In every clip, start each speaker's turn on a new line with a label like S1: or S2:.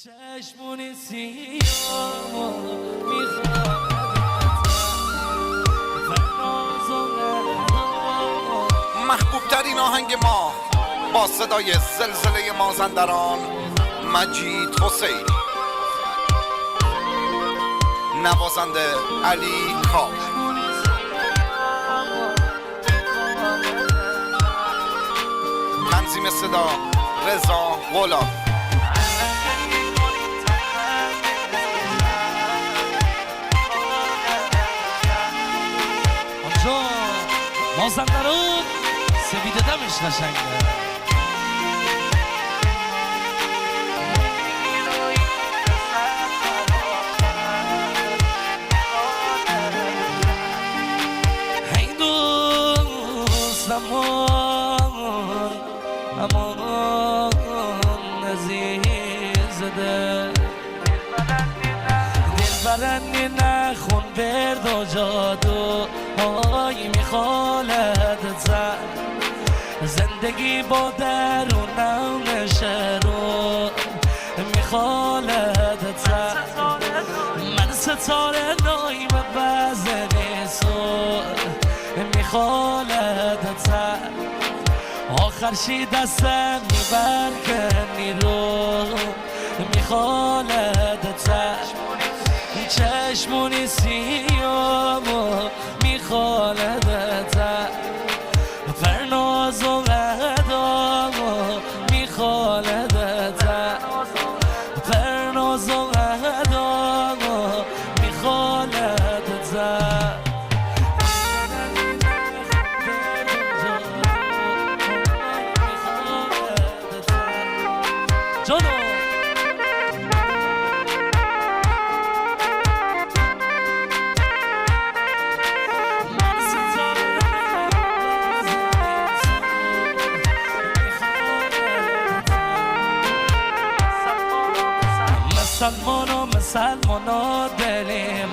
S1: چشمون سیاه میخواد
S2: محبوب ترین آهنگ ما با صدای زلزله مازندران مجید حسینی، نوازنده علی کاظم، تنظیم صدا رضا غلامی.
S1: آنجا مازندران سوید دمش قشنگه. هی دوست امان عزیز دل برنی نخون برد و جادو های میخوالد زن زندگی با درونم نشه رو میخوالد زن من ستاره نایم بزنی سو میخوالد زن آخر شی دستم میبرکنی رو میخوالد زن چشمونی سیامو میخوالدت فرناز و غدامو میخوالدت فرناز و غدامو میخوالدت جانو مسلمانا دل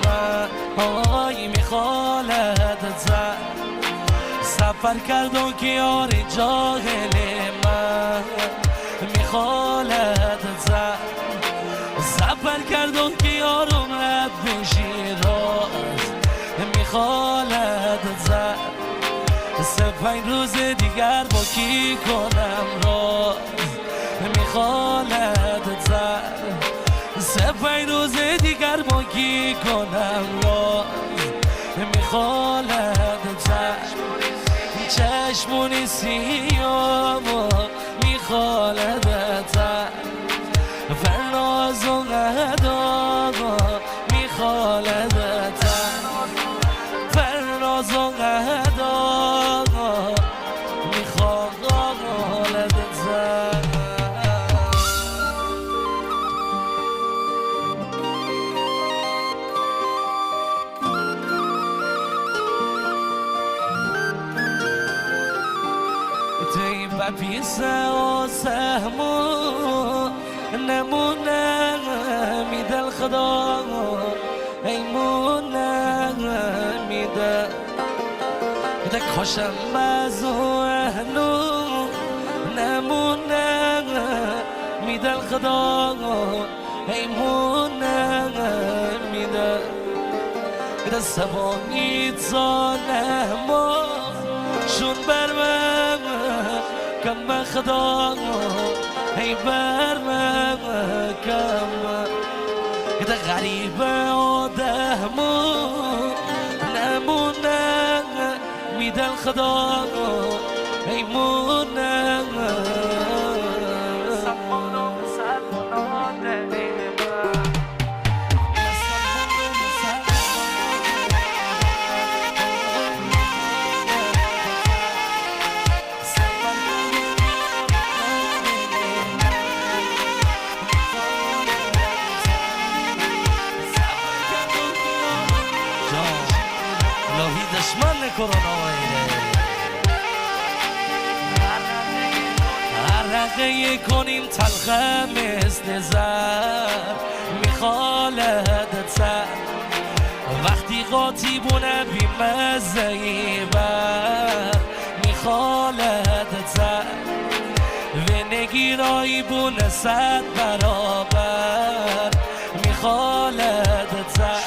S1: من های میخوالد زن سفر کردم که یاری جاهل من میخوالد زن سفر کردم که یارم رد بشیراز میخوالد زن 3-5 روز دیگر با کی کنم راز میخوالد زن 3-5 روز دیگر با کی کنم راز میخوالد چشمونی سیامو میخوالدت فرناز و غدامو میخوالدت فرناز و غدامو میخوالدت پیسه و سهمو نمونه میدل خدا ایمونه میده ده کاشم بزو اهلو نمونه میدل خدا ایمونه میده ده سبانی زانمو شون برمه کم خدا ای برمه کم ده غریب آدمو نمونه میدل خدا ای مونه دشمن کرونا عرقه کنیم تلخه مثل زر میخوالدت سر وقتی قاطی بونه بیمزهی بر میخوالدت سر و نگی شیرایی بونه 100 برابر میخالد تر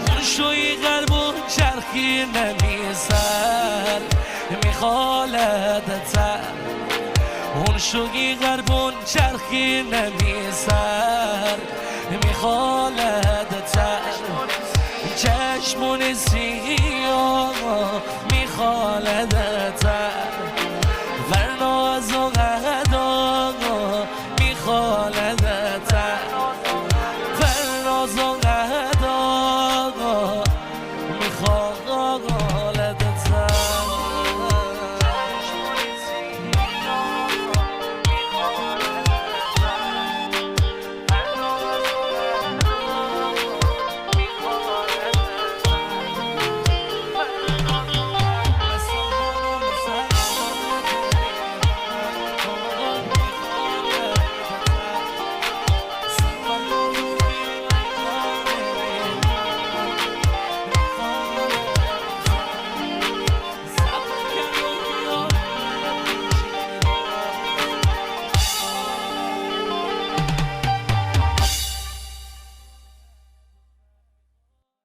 S1: اون شوی قربون چرخی نمیسر میخالد تر اون شوی قربون چرخی نمیسر میخالد تر چشمون سیاه میخالد تر